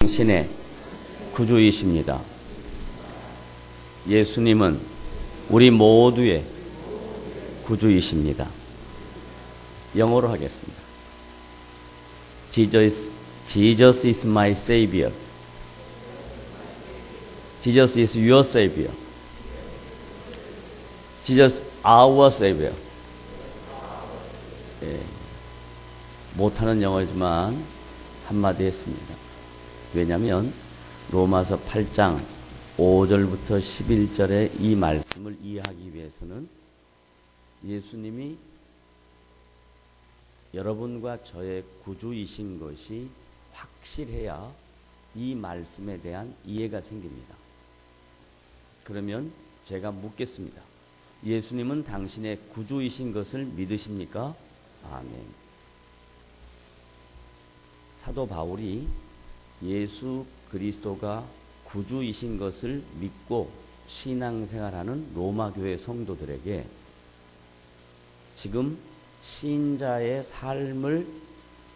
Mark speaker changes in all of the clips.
Speaker 1: 당신의 구주이십니다. 예수님은 우리 모두의 구주이십니다. 영어로 하겠습니다. Jesus is my Savior. Jesus is your Savior. Jesus our Savior. 예, 못하는 영어지만 한마디 했습니다. 왜냐하면 로마서 8장 5절부터 11절의 이 말씀을 이해하기 위해서는 예수님이 여러분과 저의 구주이신 것이 확실해야 이 말씀에 대한 이해가 생깁니다. 그러면 제가 묻겠습니다. 예수님은 당신의 구주이신 것을 믿으십니까? 아멘. 사도 바울이 예수 그리스도가 구주이신 것을 믿고 신앙생활하는 로마 교회 성도들에게 지금 신자의 삶을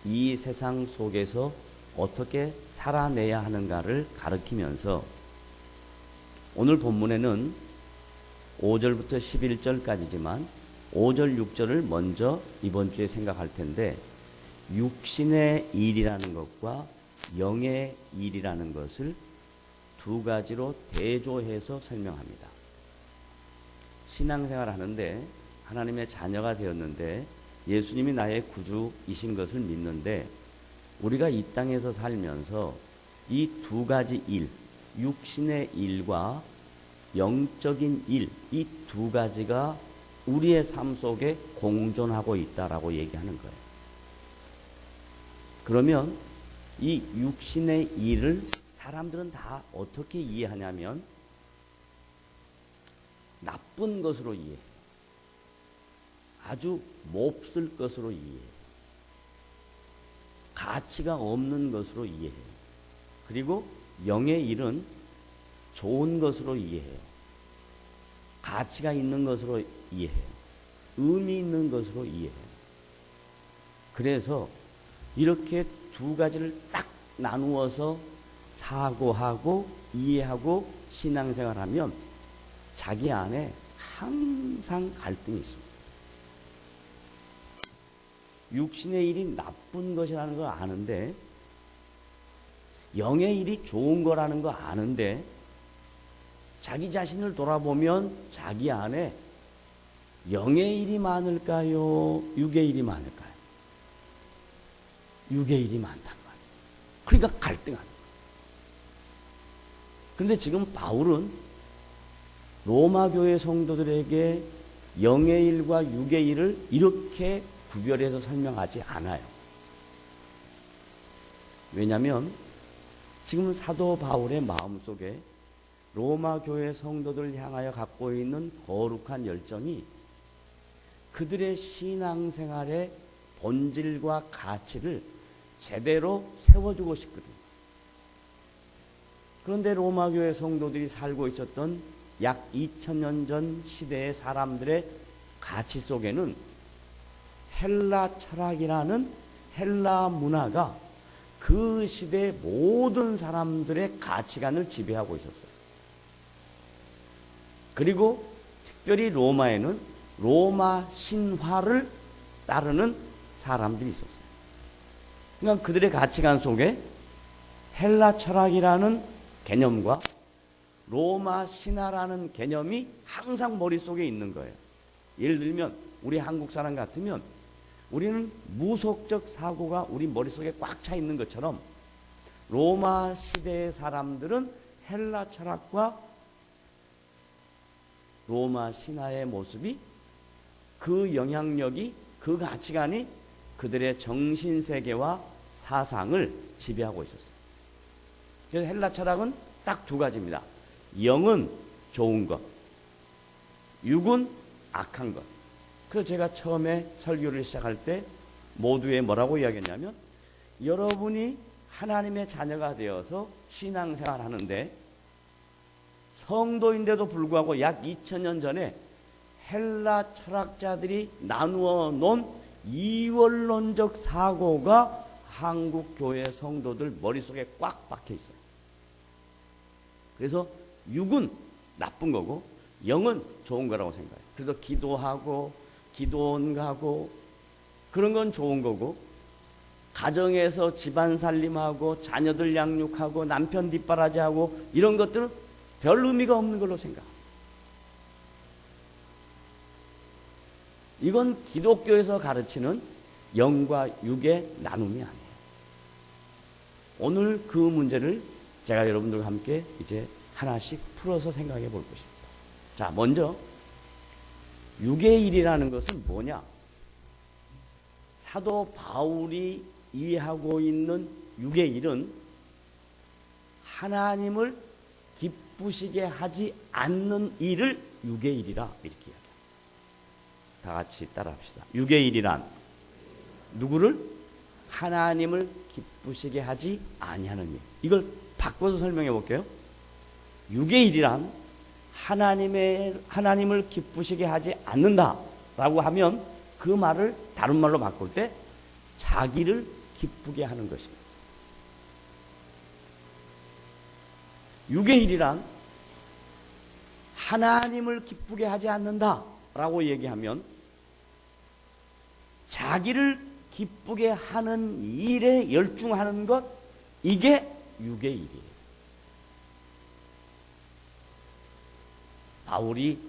Speaker 1: 이 세상 속에서 어떻게 살아내야 하는가를 가르치면서 오늘 본문에는 5절부터 11절까지지만 5절, 6절을 먼저 이번 주에 생각할 텐데 육신의 일이라는 것과 영의 일이라는 것을 두 가지로 대조해서 설명합니다. 신앙생활 하는데 하나님의 자녀가 되었는데 예수님이 나의 구주이신 것을 믿는데 우리가 이 땅에서 살면서 이 두 가지 일, 육신의 일과 영적인 일, 이 두 가지가 우리의 삶 속에 공존하고 있다라고 얘기하는 거예요. 그러면 이 육신의 일을 사람들은 다 어떻게 이해하냐면 나쁜 것으로 이해해요. 아주 몹쓸 것으로 이해해요. 가치가 없는 것으로 이해해요. 그리고 영의 일은 좋은 것으로 이해해요. 가치가 있는 것으로 이해해요. 의미 있는 것으로 이해해요. 그래서 이렇게 두 가지를 딱 나누어서 사고하고 이해하고 신앙생활하면 자기 안에 항상 갈등이 있습니다. 육신의 일이 나쁜 것이라는 걸 아는데 영의 일이 좋은 거라는 거 아는데 자기 자신을 돌아보면 자기 안에 영의 일이 많을까요? 육의 일이 많을까요? 육의 일이 많단 말이에요. 그러니까 갈등하는 거예요. 그런데 지금 바울은 로마 교회 성도들에게 영의 일과 육의 일을 이렇게 구별해서 설명하지 않아요. 왜냐하면 지금 사도 바울의 마음속에 로마 교회 성도들 향하여 갖고 있는 거룩한 열정이 그들의 신앙생활의 본질과 가치를 제대로 세워주고 싶거든요. 그런데 로마 교회 성도들이 살고 있었던 약 2000년 전 시대의 사람들의 가치 속에는 헬라 철학이라는 헬라 문화가 그 시대 모든 사람들의 가치관을 지배하고 있었어요. 그리고 특별히 로마에는 로마 신화를 따르는 사람들이 있었어요. 그러니까 그들의 가치관 속에 헬라 철학이라는 개념과 로마 신화라는 개념이 항상 머릿속에 있는 거예요. 예를 들면 우리 한국 사람 같으면 우리는 무속적 사고가 우리 머릿속에 꽉 차 있는 것처럼 로마 시대의 사람들은 헬라 철학과 로마 신화의 모습이 그 영향력이 그 가치관이 그들의 정신세계와 사상을 지배하고 있었어요. 그래서 헬라 철학은 딱 두 가지입니다. 영은 좋은 것, 육은 악한 것. 그래서 제가 처음에 설교를 시작할 때 모두에 뭐라고 이야기했냐면 여러분이 하나님의 자녀가 되어서 신앙생활 하는데 성도인데도 불구하고 약 2000년 전에 헬라 철학자들이 나누어 놓은 이원론적 사고가 한국 교회 성도들 머릿속에 꽉 박혀 있어요. 그래서 육은 나쁜 거고 영은 좋은 거라고 생각해요. 그래서 기도하고 기도원 가고 그런 건 좋은 거고, 가정에서 집안 살림하고 자녀들 양육하고 남편 뒷바라지하고 이런 것들은 별 의미가 없는 걸로 생각합니다. 이건 기독교에서 가르치는 영과 육의 나눔이 아니에요. 오늘 그 문제를 제가 여러분들과 함께 이제 하나씩 풀어서 생각해 볼 것입니다. 자, 먼저 육의 일이라는 것은 뭐냐? 사도 바울이 이해하고 있는 육의 일은 하나님을 기쁘시게 하지 않는 일을 육의 일이라 이렇게 이야기합니다. 다 같이 따라합시다. 육의 일이란 누구를? 하나님을 기쁘시게 하지 아니하는 일. 이걸 바꿔서 설명해 볼게요. 육의 일이란 하나님을 기쁘시게 하지 않는다라고 하면 그 말을 다른 말로 바꿀 때 자기를 기쁘게 하는 것입니다. 육의 일이란 하나님을 기쁘게 하지 않는다라고 얘기하면 자기를 기쁘게 하는 일에 열중하는 것, 이게 육의 일이에요. 바울이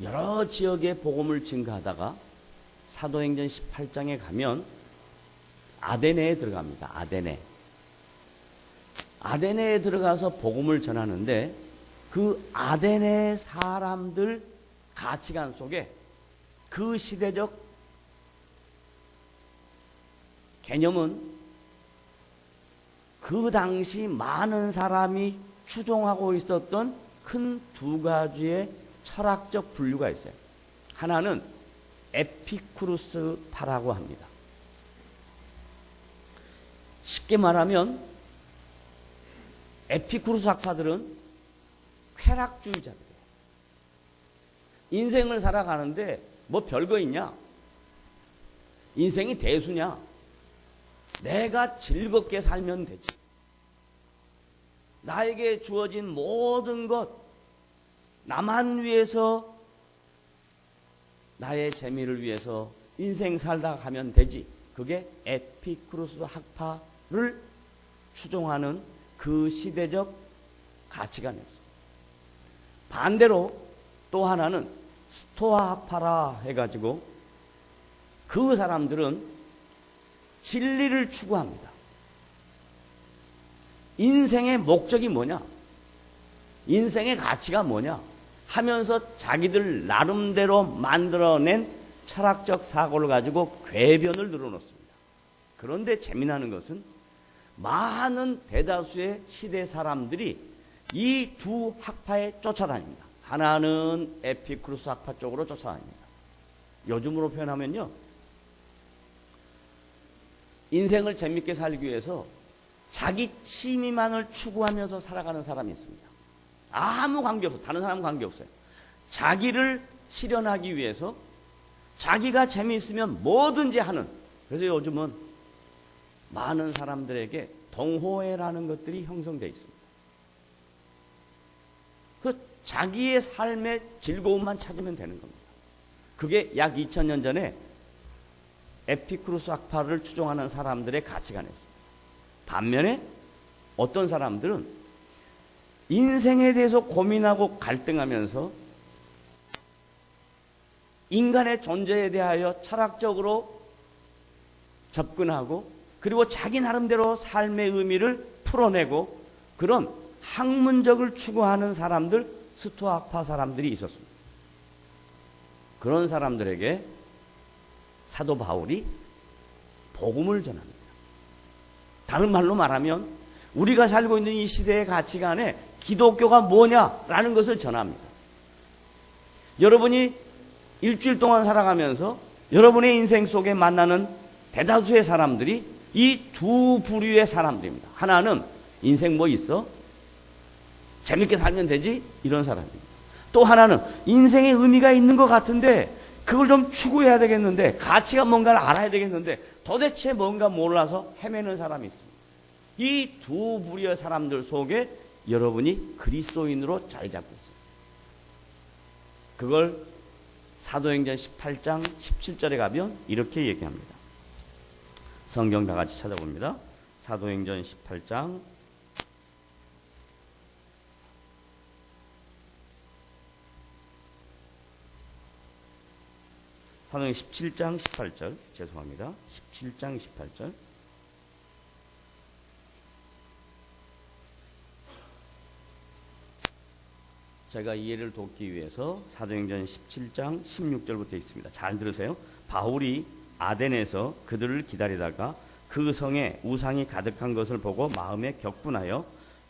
Speaker 1: 여러 지역에 복음을 증거하다가 사도행전 18장에 가면 아데네에 들어갑니다. 아데네에 들어가서 복음을 전하는데 그 아데네 사람들 가치관 속에 그 시대적 개념은 그 당시 많은 사람이 추종하고 있었던 큰 두 가지의 철학적 분류가 있어요. 하나는 에피쿠루스파라고 합니다. 쉽게 말하면 에피쿠루스 학파들은 쾌락주의자들이에요. 인생을 살아가는데 뭐 별거 있냐? 인생이 대수냐? 내가 즐겁게 살면 되지. 나에게 주어진 모든 것 나만 위해서, 나의 재미를 위해서 인생 살다 가면 되지. 그게 에피쿠루스 학파를 추종하는 그 시대적 가치관이었습니다. 반대로 또 하나는 스토아 학파라 해가지고 그 사람들은 진리를 추구합니다. 인생의 목적이 뭐냐? 인생의 가치가 뭐냐? 하면서 자기들 나름대로 만들어낸 철학적 사고를 가지고 궤변을 늘어놓습니다. 그런데 재미나는 것은 많은 대다수의 시대 사람들이 이 두 학파에 쫓아다닙니다. 하나는 에피쿠루스 학파 쪽으로 쫓아다닙니다. 요즘으로 표현하면요, 인생을 재밌게 살기 위해서 자기 취미만을 추구하면서 살아가는 사람이 있습니다. 아무 관계없어요. 다른 사람은 관계없어요. 자기를 실현하기 위해서 자기가 재미있으면 뭐든지 하는. 그래서 요즘은 많은 사람들에게 동호회라는 것들이 형성되어 있습니다. 그 자기의 삶의 즐거움만 찾으면 되는 겁니다. 그게 약 2000년 전에 에피쿠루스 학파를 추종하는 사람들의 가치관이었습니다. 반면에 어떤 사람들은 인생에 대해서 고민하고 갈등하면서 인간의 존재에 대하여 철학적으로 접근하고 그리고 자기 나름대로 삶의 의미를 풀어내고 그런 학문적을 추구하는 사람들, 스토아파 사람들이 있었습니다. 그런 사람들에게 사도 바울이 복음을 전합니다. 다른 말로 말하면 우리가 살고 있는 이 시대의 가치관에 기독교가 뭐냐라는 것을 전합니다. 여러분이 일주일 동안 살아가면서 여러분의 인생 속에 만나는 대다수의 사람들이 이 두 부류의 사람들입니다. 하나는 인생 뭐 있어? 재밌게 살면 되지? 이런 사람입니다. 또 하나는 인생에 의미가 있는 것 같은데 그걸 좀 추구해야 되겠는데, 가치가 뭔가를 알아야 되겠는데 도대체 뭔가 몰라서 헤매는 사람이 있습니다. 이 두 부류의 사람들 속에 여러분이 그리스도인으로 자리 잡고 있어요. 그걸 사도행전 18장 17절에 가면 이렇게 얘기합니다. 성경 다 같이 찾아봅니다. 사도행전 18장 사도행전 17장 18절 죄송합니다. 17장 18절 제가 이해를 돕기 위해서 사도행전 17장 16절부터 있습니다. 잘 들으세요. 바울이 아덴에서 그들을 기다리다가 그 성에 우상이 가득한 것을 보고 마음에 격분하여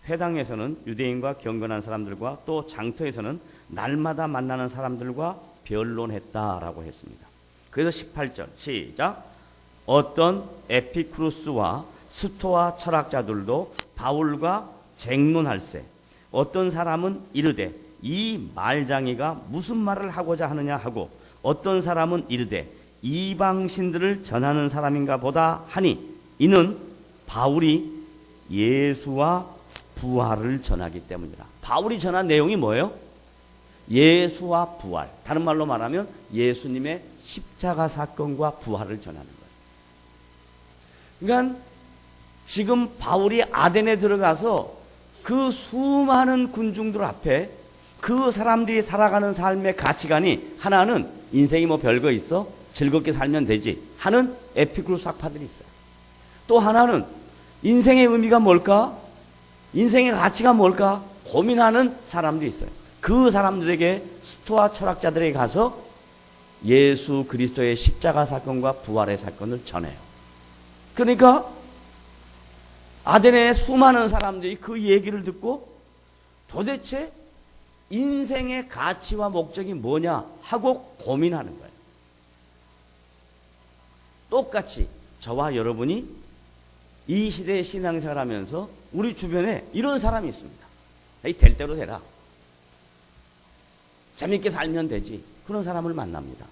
Speaker 1: 회당에서는 유대인과 경건한 사람들과 또 장터에서는 날마다 만나는 사람들과 변론했다라고 했습니다. 그래서 18절 시작. 어떤 에피쿠루스와 스토아 철학자들도 바울과 쟁론할세. 어떤 사람은 이르되 이 말장이가 무슨 말을 하고자 하느냐 하고, 어떤 사람은 이르되 이방신들을 전하는 사람인가 보다 하니, 이는 바울이 예수와 부활을 전하기 때문이라. 바울이 전한 내용이 뭐예요? 예수와 부활. 다른 말로 말하면 예수님의 십자가 사건과 부활을 전하는 거예요. 그러니까 지금 바울이 아덴에 들어가서 그 수많은 군중들 앞에 그 사람들이 살아가는 삶의 가치관이, 하나는 인생이 뭐 별거 있어? 즐겁게 살면 되지 하는 에피쿠루스 학파들이 있어요. 또 하나는 인생의 의미가 뭘까? 인생의 가치가 뭘까? 고민하는 사람도 있어요. 그 사람들에게 스토아 철학자들에게 가서 예수 그리스도의 십자가 사건과 부활의 사건을 전해요. 그러니까 아덴의 수많은 사람들이 그 얘기를 듣고 도대체 인생의 가치와 목적이 뭐냐 하고 고민하는 거예요. 똑같이 저와 여러분이 이 시대의 신앙생활 하면서 우리 주변에 이런 사람이 있습니다. 될 대로 되라. 재밌게 살면 되지. 그런 사람을 만납니다.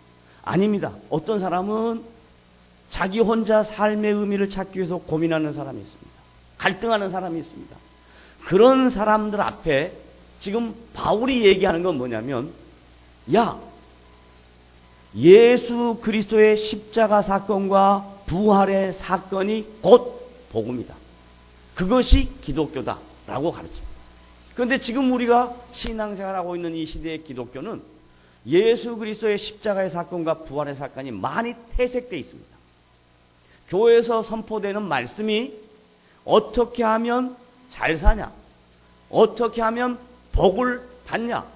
Speaker 1: 아닙니다. 어떤 사람은 자기 혼자 삶의 의미를 찾기 위해서 고민하는 사람이 있습니다. 갈등하는 사람이 있습니다. 그런 사람들 앞에 지금 바울이 얘기하는 건 뭐냐면, 야, 예수 그리스도의 십자가 사건과 부활의 사건이 곧 복음이다. 그것이 기독교다 라고 가르칩니다. 그런데 지금 우리가 신앙생활하고 있는 이 시대의 기독교는 예수 그리스도의 십자가의 사건과 부활의 사건이 많이 퇴색되어 있습니다. 교회에서 선포되는 말씀이 어떻게 하면 잘 사냐, 어떻게 하면 복을 받냐,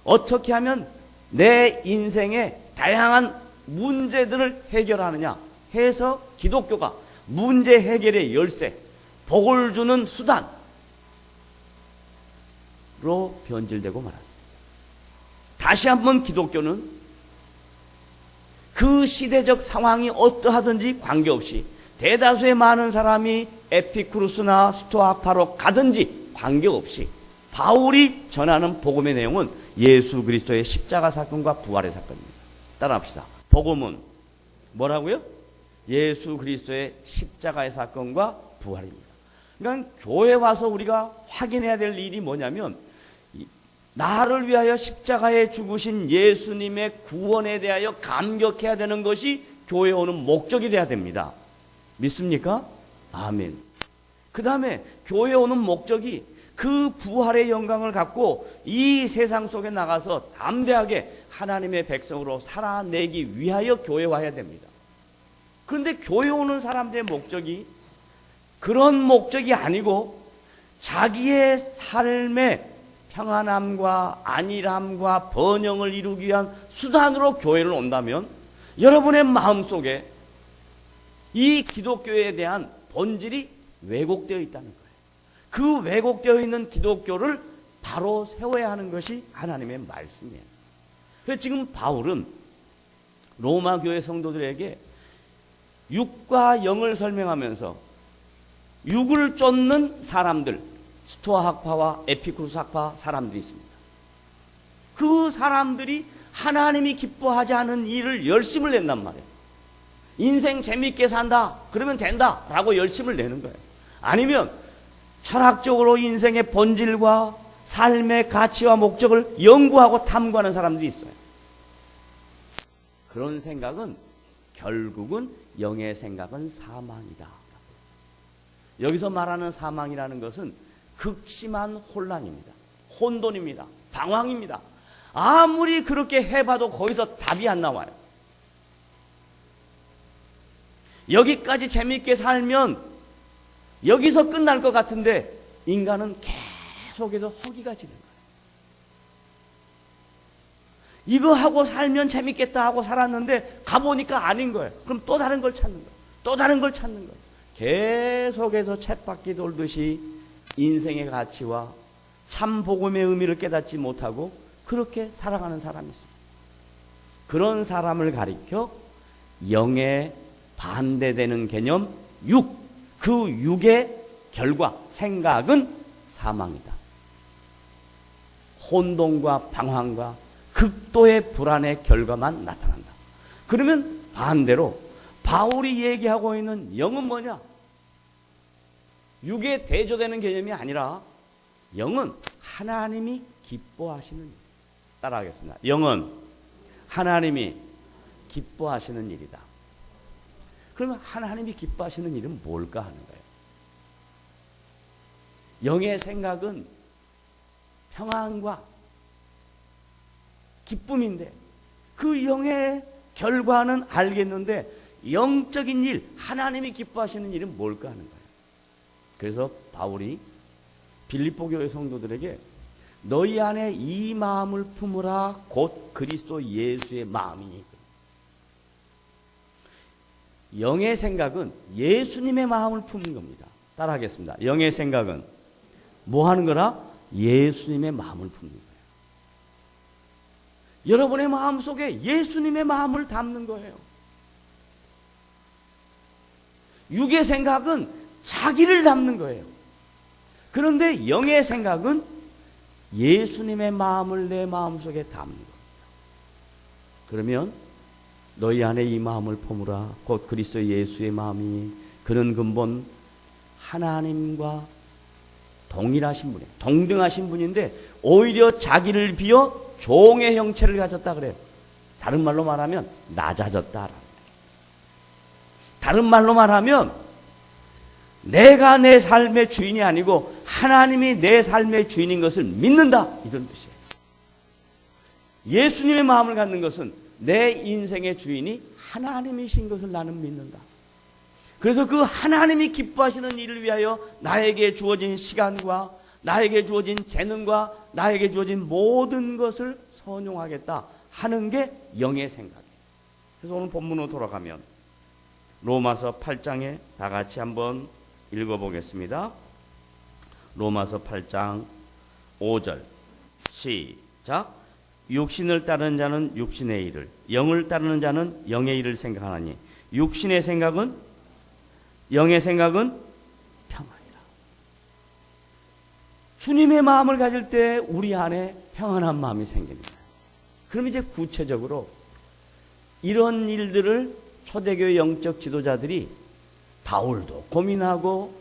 Speaker 1: 어떻게 하면 내 인생의 다양한 문제들을 해결하느냐 해서 기독교가 문제 해결의 열쇠, 복을 주는 수단으로 변질되고 말았습니다. 다시 한번 기독교는 그 시대적 상황이 어떠하든지 관계없이, 대다수의 많은 사람이 에피쿠루스나 스토아파로 가든지 관계없이 바울이 전하는 복음의 내용은 예수 그리스도의 십자가 사건과 부활의 사건입니다. 따라합시다. 복음은 뭐라고요? 예수 그리스도의 십자가의 사건과 부활입니다. 그러니까 교회 와서 우리가 확인해야 될 일이 뭐냐면, 나를 위하여 십자가에 죽으신 예수님의 구원에 대하여 감격해야 되는 것이 교회에 오는 목적이 돼야 됩니다. 믿습니까? 아멘. 그 다음에 교회에 오는 목적이 그 부활의 영광을 갖고 이 세상 속에 나가서 담대하게 하나님의 백성으로 살아내기 위하여 교회에 와야 됩니다. 그런데 교회에 오는 사람들의 목적이 그런 목적이 아니고 자기의 삶의 평안함과 안일함과 번영을 이루기 위한 수단으로 교회를 온다면 여러분의 마음속에 이 기독교에 대한 본질이 왜곡되어 있다는 거예요. 그 왜곡되어 있는 기독교를 바로 세워야 하는 것이 하나님의 말씀이에요. 그래서 지금 바울은 로마 교회 성도들에게 육과 영을 설명하면서 육을 쫓는 사람들, 스토아 학파와 에피쿠루스 학파 사람들이 있습니다. 그 사람들이 하나님이 기뻐하지 않은 일을 열심을 낸단 말이에요. 인생 재밌게 산다 그러면 된다 라고 열심을 내는 거예요. 아니면 철학적으로 인생의 본질과 삶의 가치와 목적을 연구하고 탐구하는 사람들이 있어요. 그런 생각은 결국은 영의 생각은 사망이다. 여기서 말하는 사망이라는 것은 극심한 혼란입니다. 혼돈입니다. 방황입니다. 아무리 그렇게 해봐도 거기서 답이 안 나와요. 여기까지 재밌게 살면 여기서 끝날 것 같은데 인간은 계속해서 허기가 지는 거예요. 이거 하고 살면 재밌겠다 하고 살았는데 가보니까 아닌 거예요. 그럼 또 다른 걸 찾는 거예요. 또 다른 걸 찾는 거예요. 계속해서 쳇바퀴 돌듯이 인생의 가치와 참 복음의 의미를 깨닫지 못하고 그렇게 살아가는 사람이 있습니다. 그런 사람을 가리켜 영에 반대되는 개념 육, 그 육의 결과, 생각은 사망이다. 혼돈과 방황과 극도의 불안의 결과만 나타난다. 그러면 반대로 바울이 얘기하고 있는 영은 뭐냐? 육에 대조되는 개념이 아니라 영은 하나님이 기뻐하시는 일. 따라하겠습니다. 영은 하나님이 기뻐하시는 일이다. 그러면 하나님이 기뻐하시는 일은 뭘까 하는 거예요. 영의 생각은 평안과 기쁨인데 그 영의 결과는 알겠는데 영적인 일, 하나님이 기뻐하시는 일은 뭘까 하는 거예요. 그래서 바울이 빌립보 교회 성도들에게 너희 안에 이 마음을 품으라 곧 그리스도 예수의 마음이니. 영의 생각은 예수님의 마음을 품는 겁니다. 따라하겠습니다. 영의 생각은 뭐 하는 거라? 예수님의 마음을 품는 거예요. 여러분의 마음 속에 예수님의 마음을 담는 거예요. 육의 생각은 자기를 담는 거예요. 그런데 영의 생각은 예수님의 마음을 내 마음속에 담는 겁니다. 그러면 너희 안에 이 마음을 품으라 곧 그리스도 예수의 마음이 그는 근본 하나님과 동일하신 분이에요. 동등하신 분인데 오히려 자기를 비워 종의 형체를 가졌다 그래요. 다른 말로 말하면 낮아졌다. 다른 말로 말하면 내가 내 삶의 주인이 아니고 하나님이 내 삶의 주인인 것을 믿는다. 이런 뜻이에요. 예수님의 마음을 갖는 것은 내 인생의 주인이 하나님이신 것을 나는 믿는다. 그래서 그 하나님이 기뻐하시는 일을 위하여 나에게 주어진 시간과 나에게 주어진 재능과 나에게 주어진 모든 것을 선용하겠다 하는 게 영의 생각이에요. 그래서 오늘 본문으로 돌아가면 로마서 8장에 다 같이 한번 읽어보겠습니다. 로마서 8장 5절 시작. 육신을 따르는 자는 육신의 일을, 영을 따르는 자는 영의 일을 생각하나니 육신의 생각은, 영의 생각은 평안이라. 주님의 마음을 가질 때 우리 안에 평안한 마음이 생깁니다. 그럼 이제 구체적으로 이런 일들을 초대교회 영적 지도자들이 바울도 고민하고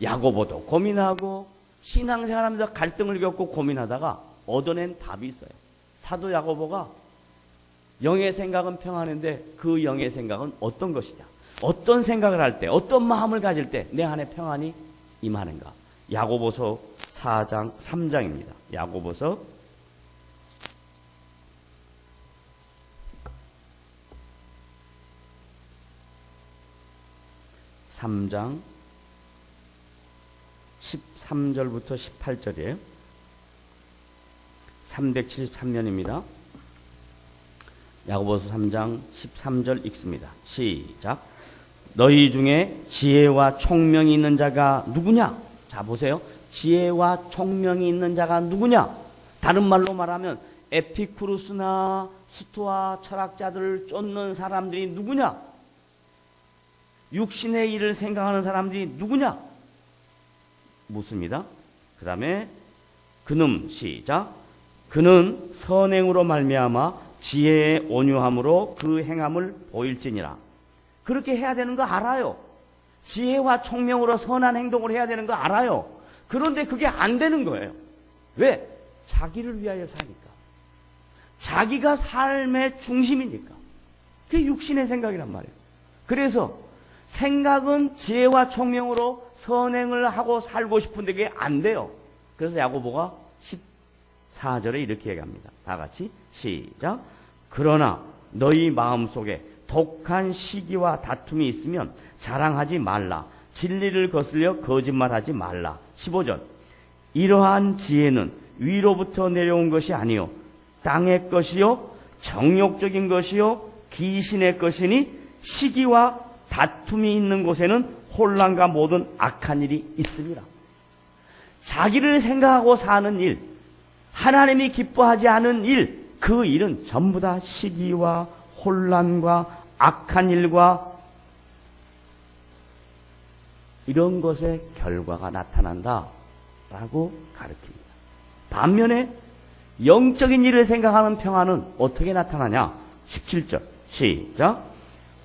Speaker 1: 야고보도 고민하고 신앙생활하면서 갈등을 겪고 고민하다가 얻어낸 답이 있어요. 사도 야고보가 영의 생각은 평안인데 그 영의 생각은 어떤 것이냐? 어떤 생각을 할 때, 어떤 마음을 가질 때 내 안에 평안이 임하는가? 야고보서 4장 3장입니다. 야고보서 3장 13절부터 18절이에요. 373년입니다. 야고보서 3장 13절 읽습니다. 시작. 너희 중에 지혜와 총명이 있는 자가 누구냐? 자 보세요. 지혜와 총명이 있는 자가 누구냐? 다른 말로 말하면 에피쿠루스나 스토아 철학자들을 쫓는 사람들이 누구냐? 육신의 일을 생각하는 사람들이 누구냐? 묻습니다. 그 다음에 그는 시작. 그는 선행으로 말미암아 지혜의 온유함으로 그 행함을 보일지니라. 그렇게 해야 되는 거 알아요. 지혜와 총명으로 선한 행동을 해야 되는 거 알아요. 그런데 그게 안 되는 거예요. 왜? 자기를 위하여 사니까. 자기가 삶의 중심이니까. 그게 육신의 생각이란 말이에요. 그래서 생각은 지혜와 총명으로 선행을 하고 살고 싶은데 그게 안 돼요. 그래서 야고보가 14절에 이렇게 얘기합니다. 다 같이 시작. 그러나 너희 마음속에 독한 시기와 다툼이 있으면 자랑하지 말라. 진리를 거슬려 거짓말하지 말라. 15절. 이러한 지혜는 위로부터 내려온 것이 아니요 땅의 것이요 정욕적인 것이요 귀신의 것이니 시기와 다툼이 있는 곳에는 혼란과 모든 악한 일이 있습니다. 자기를 생각하고 사는 일, 하나님이 기뻐하지 않은 일, 그 일은 전부 다 시기와 혼란과 악한 일과 이런 것의 결과가 나타난다라고 가르칩니다. 반면에 영적인 일을 생각하는 평안은 어떻게 나타나냐? 17절 시작.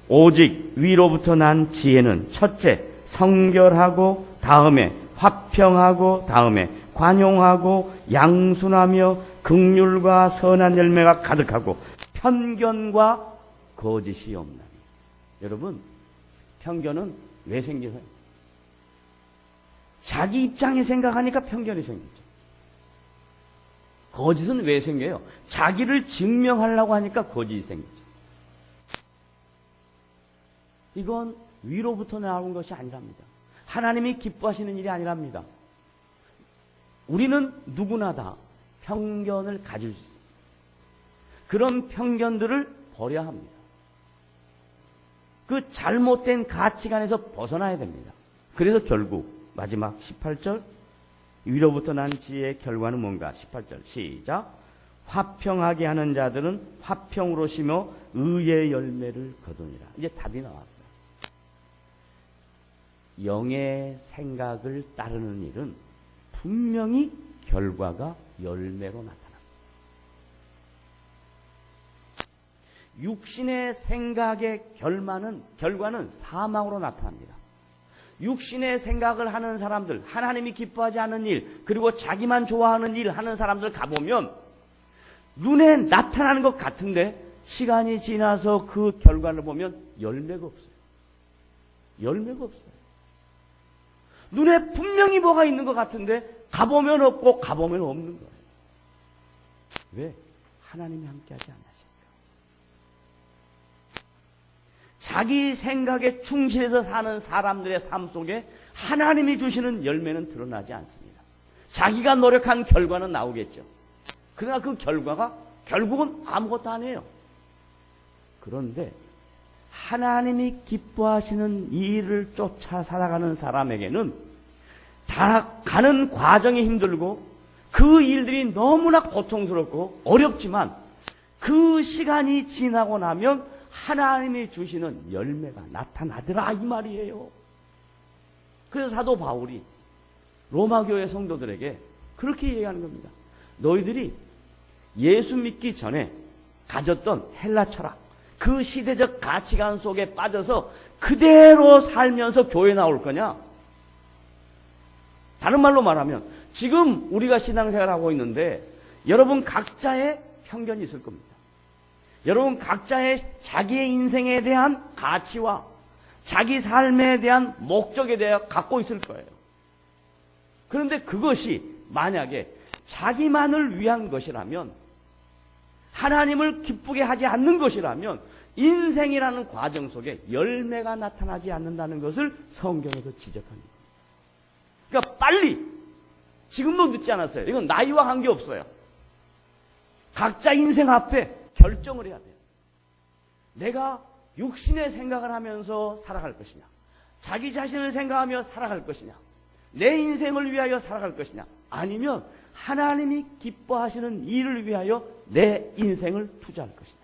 Speaker 1: 오직 위로부터 난 지혜는 첫째 성결하고 다음에 화평하고 다음에 관용하고 양순하며 긍휼과 선한 열매가 가득하고 편견과 거짓이 없나니. 여러분, 편견은 왜 생겨요? 자기 입장에 생각하니까 편견이 생기죠. 거짓은 왜 생겨요? 자기를 증명하려고 하니까 거짓이 생기죠. 이건 위로부터 나온 것이 아니랍니다. 하나님이 기뻐하시는 일이 아니랍니다. 우리는 누구나 다 편견을 가질 수 있습니다. 그런 편견들을 버려야 합니다. 그 잘못된 가치관에서 벗어나야 됩니다. 그래서 결국 마지막 18절 위로부터 난 지혜의 결과는 뭔가? 18절 시작. 화평하게 하는 자들은 화평으로 심어 의의 열매를 거두니라. 이제 답이 나왔어요. 영의 생각을 따르는 일은 분명히 결과가 열매로 나타납니다. 육신의 생각의 결과는 사망으로 나타납니다. 육신의 생각을 하는 사람들, 하나님이 기뻐하지 않는 일, 그리고 자기만 좋아하는 일 하는 사람들 가보면 눈에 나타나는 것 같은데 시간이 지나서 그 결과를 보면 열매가 없어요. 열매가 없어요. 눈에 분명히 뭐가 있는 것 같은데 가보면 없고 가보면 없는 거예요. 왜? 하나님이 함께하지 않으십니까? 자기 생각에 충실해서 사는 사람들의 삶 속에 하나님이 주시는 열매는 드러나지 않습니다. 자기가 노력한 결과는 나오겠죠. 그러나 그 결과가 결국은 아무것도 아니에요. 그런데 하나님이 기뻐하시는 일을 쫓아 살아가는 사람에게는 가는 과정이 힘들고 그 일들이 너무나 고통스럽고 어렵지만 그 시간이 지나고 나면 하나님이 주시는 열매가 나타나더라 이 말이에요. 그래서 사도 바울이 로마 교회 성도들에게 그렇게 얘기하는 겁니다. 너희들이 예수 믿기 전에 가졌던 헬라 철학, 그 시대적 가치관 속에 빠져서 그대로 살면서 교회 나올 거냐? 다른 말로 말하면 지금 우리가 신앙생활을 하고 있는데 여러분 각자의 편견이 있을 겁니다. 여러분 각자의 자기의 인생에 대한 가치와 자기 삶에 대한 목적에 대해 갖고 있을 거예요. 그런데 그것이 만약에 자기만을 위한 것이라면, 하나님을 기쁘게 하지 않는 것이라면 인생이라는 과정 속에 열매가 나타나지 않는다는 것을 성경에서 지적합니다. 그러니까 빨리, 지금도 늦지 않았어요. 이건 나이와 관계없어요. 각자 인생 앞에 결정을 해야 돼요. 내가 육신의 생각을 하면서 살아갈 것이냐, 자기 자신을 생각하며 살아갈 것이냐, 내 인생을 위하여 살아갈 것이냐, 아니면 하나님이 기뻐하시는 일을 위하여 내 인생을 투자할 것이냐.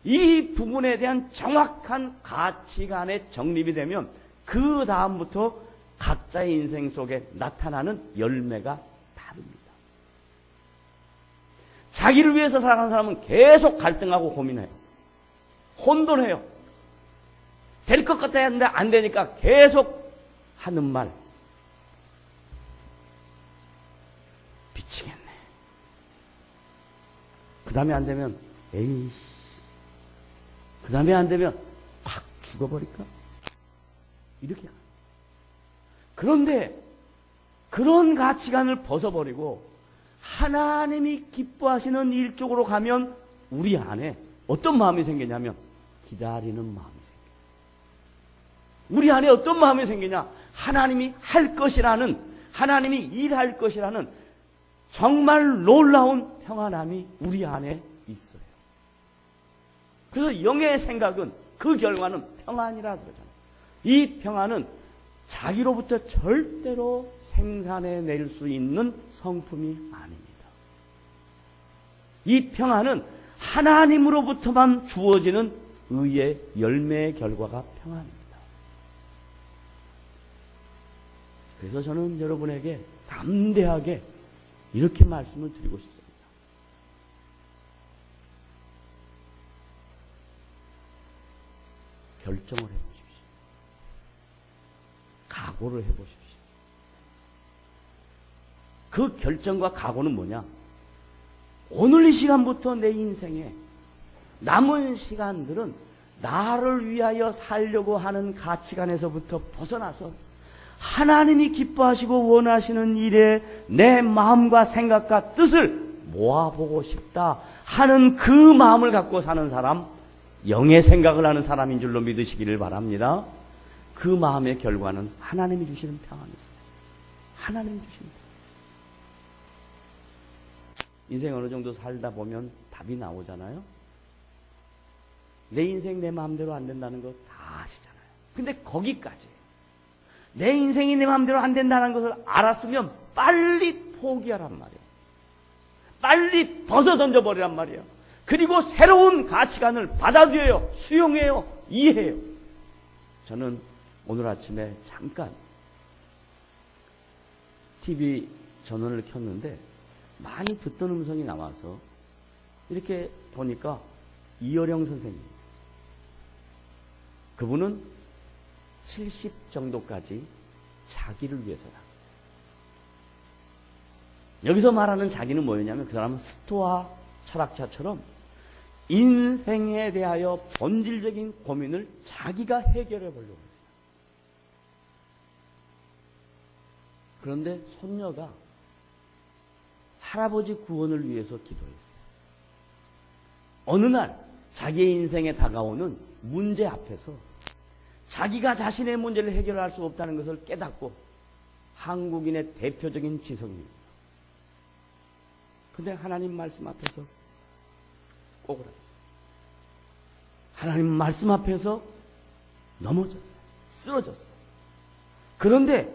Speaker 1: 이 부분에 대한 정확한 가치관의 정립이 되면 그 다음부터 각자의 인생 속에 나타나는 열매가 다릅니다. 자기를 위해서 살아가는 사람은 계속 갈등하고 고민해요. 혼돈해요. 될 것 같아야 하는데 안 되니까 계속 하는 말. 미치겠네. 그 다음에 안 되면 에이씨. 그 다음에 안 되면 확 죽어버릴까? 이렇게. 그런데 그런 가치관을 벗어버리고 하나님이 기뻐하시는 일 쪽으로 가면 우리 안에 어떤 마음이 생기냐면 기다리는 마음이 생겨요. 우리 안에 어떤 마음이 생기냐? 하나님이 할 것이라는, 하나님이 일할 것이라는 정말 놀라운 평안함이 우리 안에 있어요. 그래서 영의 생각은, 그 결과는 평안이라 그러잖아요. 이 평안은 자기로부터 절대로 생산해낼 수 있는 성품이 아닙니다. 이 평안은 하나님으로부터만 주어지는 의의 열매의 결과가 평안입니다. 그래서 저는 여러분에게 담대하게 이렇게 말씀을 드리고 싶습니다. 결정을 해보십시오. 각오를 해보십시오. 그 결정과 각오는 뭐냐? 오늘 이 시간부터 내 인생에 남은 시간들은 나를 위하여 살려고 하는 가치관에서부터 벗어나서 하나님이 기뻐하시고 원하시는 일에 내 마음과 생각과 뜻을 모아보고 싶다 하는 그 마음을 갖고 사는 사람, 영의 생각을 하는 사람인 줄로 믿으시기를 바랍니다. 그 마음의 결과는 하나님이 주시는 평안입니다. 하나님이 주시는 평안. 인생 어느 정도 살다 보면 답이 나오잖아요. 내 인생 내 마음대로 안 된다는 거 다 아시잖아요. 근데 거기까지 내 인생이 내 마음대로 안 된다는 것을 알았으면 빨리 포기하란 말이에요. 빨리 벗어 던져버리란 말이에요. 그리고 새로운 가치관을 받아들여요. 수용해요. 이해해요. 저는 오늘 아침에 잠깐 TV 전원을 켰는데 많이 듣던 음성이 나와서 이렇게 보니까 이어령 선생님, 그분은 70 정도까지 자기를 위해서다. 여기서 말하는 자기는 뭐였냐면 그 사람은 스토아 철학자처럼 인생에 대하여 본질적인 고민을 자기가 해결해 보려고 했어요. 그런데 손녀가 할아버지 구원을 위해서 기도했어요. 어느 날 자기의 인생에 다가오는 문제 앞에서 자기가 자신의 문제를 해결할 수 없다는 것을 깨닫고 한국인의 대표적인 지성입니다. 근데 하나님 말씀 앞에서 꼬그라졌어요. 하나님 말씀 앞에서 넘어졌어요. 쓰러졌어요. 그런데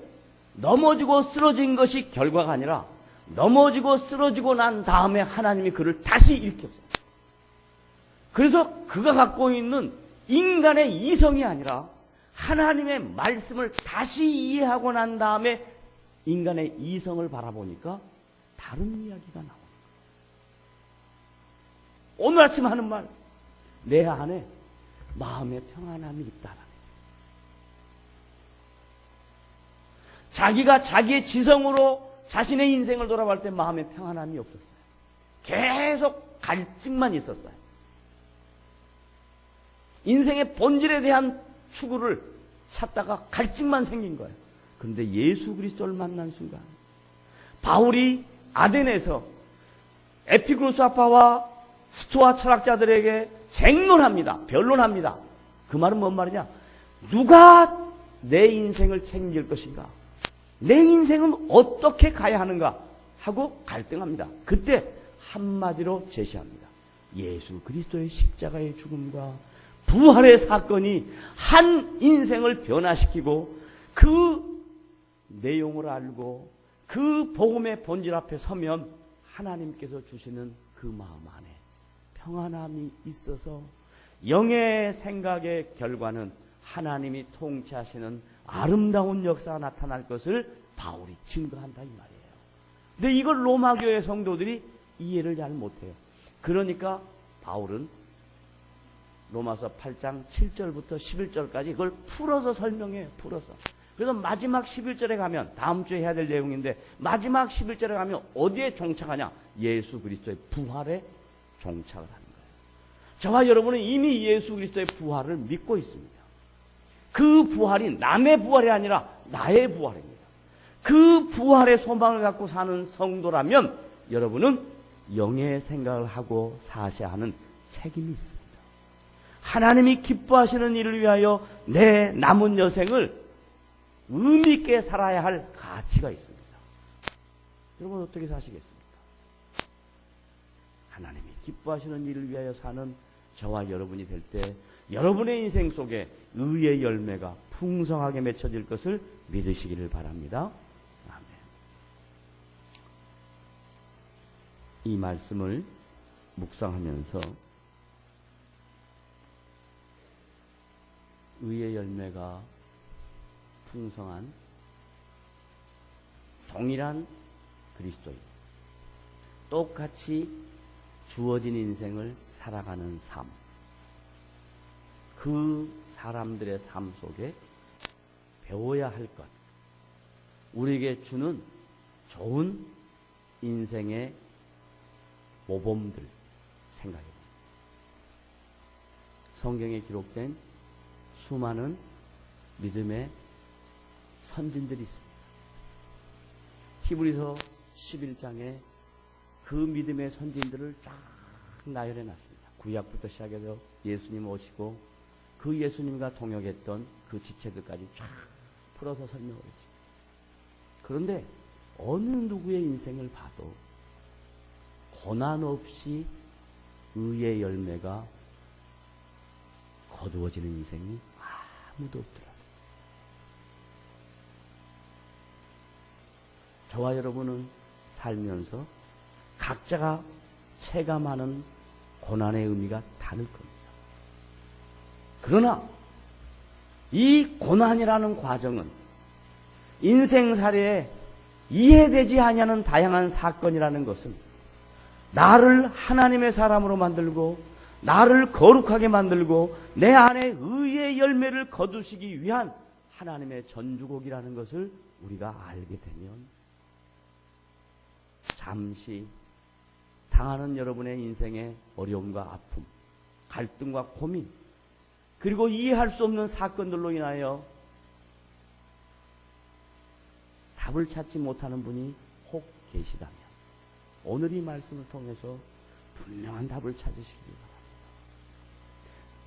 Speaker 1: 넘어지고 쓰러진 것이 결과가 아니라 넘어지고 쓰러지고 난 다음에 하나님이 그를 다시 일으켰어요. 그래서 그가 갖고 있는 인간의 이성이 아니라 하나님의 말씀을 다시 이해하고 난 다음에 인간의 이성을 바라보니까 다른 이야기가 나옵니다. 오늘 아침 하는 말, 내 안에 마음의 평안함이 있다라는 거예요. 자기가 자기의 지성으로 자신의 인생을 돌아볼 때 마음의 평안함이 없었어요. 계속 갈증만 있었어요. 인생의 본질에 대한 추구를 찾다가 갈증만 생긴 거예요. 그런데 예수 그리스도를 만난 순간 바울이 아덴에서 에피그루스아파와 스토아 철학자들에게 쟁론합니다. 변론합니다. 그 말은 뭔 말이냐? 누가 내 인생을 책임질 것인가? 내 인생은 어떻게 가야 하는가? 하고 갈등합니다. 그때 한마디로 제시합니다. 예수 그리스도의 십자가의 죽음과 부활의 사건이 한 인생을 변화시키고 그 내용을 알고 그 복음의 본질 앞에 서면 하나님께서 주시는 그 마음 안에 평안함이 있어서 영의 생각의 결과는 하나님이 통치하시는 아름다운 역사가 나타날 것을 바울이 증거한다 이 말이에요. 근데 이걸 로마교회 성도들이 이해를 잘 못해요. 그러니까 바울은 로마서 8장 7절부터 11절까지 그걸 풀어서 설명해요. 풀어서. 그래서 마지막 11절에 가면, 다음 주에 해야 될 내용인데, 마지막 11절에 가면 어디에 종착하냐? 예수 그리스도의 부활에 종착을 하는 거예요. 저와 여러분은 이미 예수 그리스도의 부활을 믿고 있습니다. 그 부활이 남의 부활이 아니라 나의 부활입니다. 그 부활의 소망을 갖고 사는 성도라면 여러분은 영의 생각을 하고 사셔야 하는 책임이 있습니다. 하나님이 기뻐하시는 일을 위하여 내 남은 여생을 의미 있게 살아야 할 가치가 있습니다. 여러분 어떻게 사시겠습니까? 하나님이 기뻐하시는 일을 위하여 사는 저와 여러분이 될 때 여러분의 인생 속에 의의 열매가 풍성하게 맺혀질 것을 믿으시기를 바랍니다. 아멘. 이 말씀을 묵상하면서 의의 열매가 풍성한 동일한 그리스도인, 똑같이 주어진 인생을 살아가는 삶, 그 사람들의 삶 속에 배워야 할 것, 우리에게 주는 좋은 인생의 모범들 생각해봅니다. 성경에 기록된 수많은 믿음의 선진들이 있습니다. 히브리서 11장에 그 믿음의 선진들을 쫙 나열해 놨습니다. 구약부터 시작해서 예수님 오시고 그 예수님과 동역했던 그 지체들까지 쫙 풀어서 설명을 했습니다. 그런데 어느 누구의 인생을 봐도 고난 없이 의의 열매가 거두어지는 인생이 아무도 없더라고요. 저와 여러분은 살면서 각자가 체감하는 고난의 의미가 다를 겁니다. 그러나 이 고난이라는 과정은 인생사례에 이해되지 아니하는 다양한 사건이라는 것은 나를 하나님의 사람으로 만들고 나를 거룩하게 만들고 내 안에 의의 열매를 거두시기 위한 하나님의 전주곡이라는 것을 우리가 알게 되면 잠시 당하는 여러분의 인생의 어려움과 아픔, 갈등과 고민, 그리고 이해할 수 없는 사건들로 인하여 답을 찾지 못하는 분이 혹 계시다면 오늘 이 말씀을 통해서 분명한 답을 찾으시기 바랍니다.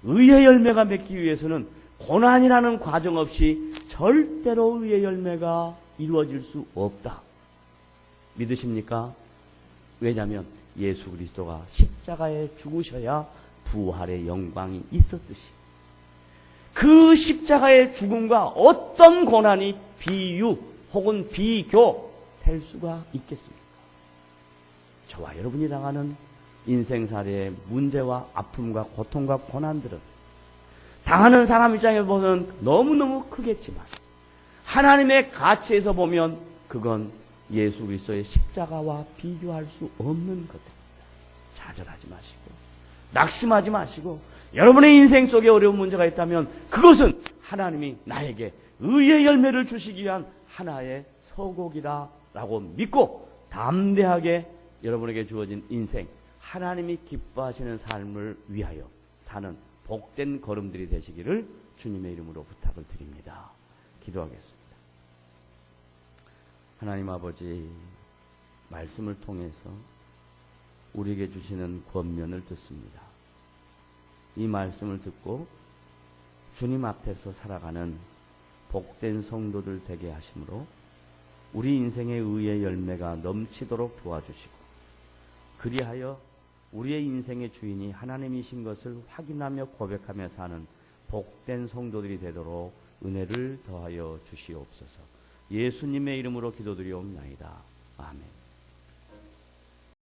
Speaker 1: 의의 열매가 맺기 위해서는 고난이라는 과정 없이 절대로 의의 열매가 이루어질 수 없다. 믿으십니까? 왜냐하면 예수 그리스도가 십자가에 죽으셔야 부활의 영광이 있었듯이 그 십자가의 죽음과 어떤 고난이 비유 혹은 비교될 수가 있겠습니까? 저와 여러분이 당하는 인생사례의 문제와 아픔과 고통과 고난들은 당하는 사람 입장에 보면 너무너무 크겠지만 하나님의 가치에서 보면 그건 예수 그리스도의 십자가와 비교할 수 없는 것입니다. 좌절하지 마시고 낙심하지 마시고 여러분의 인생 속에 어려운 문제가 있다면 그것은 하나님이 나에게 의의 열매를 주시기 위한 하나의 서곡이라고 믿고 담대하게 여러분에게 주어진 인생, 하나님이 기뻐하시는 삶을 위하여 사는 복된 걸음들이 되시기를 주님의 이름으로 부탁을 드립니다. 기도하겠습니다. 하나님 아버지, 말씀을 통해서 우리에게 주시는 권면을 듣습니다. 이 말씀을 듣고 주님 앞에서 살아가는 복된 성도들 되게 하심으로 우리 인생의 의의 열매가 넘치도록 도와주시고 그리하여 우리의 인생의 주인이 하나님이신 것을 확인하며 고백하며 사는 복된 성도들이 되도록 은혜를 더하여 주시옵소서. 예수님의 이름으로 기도드리옵나이다. 아멘.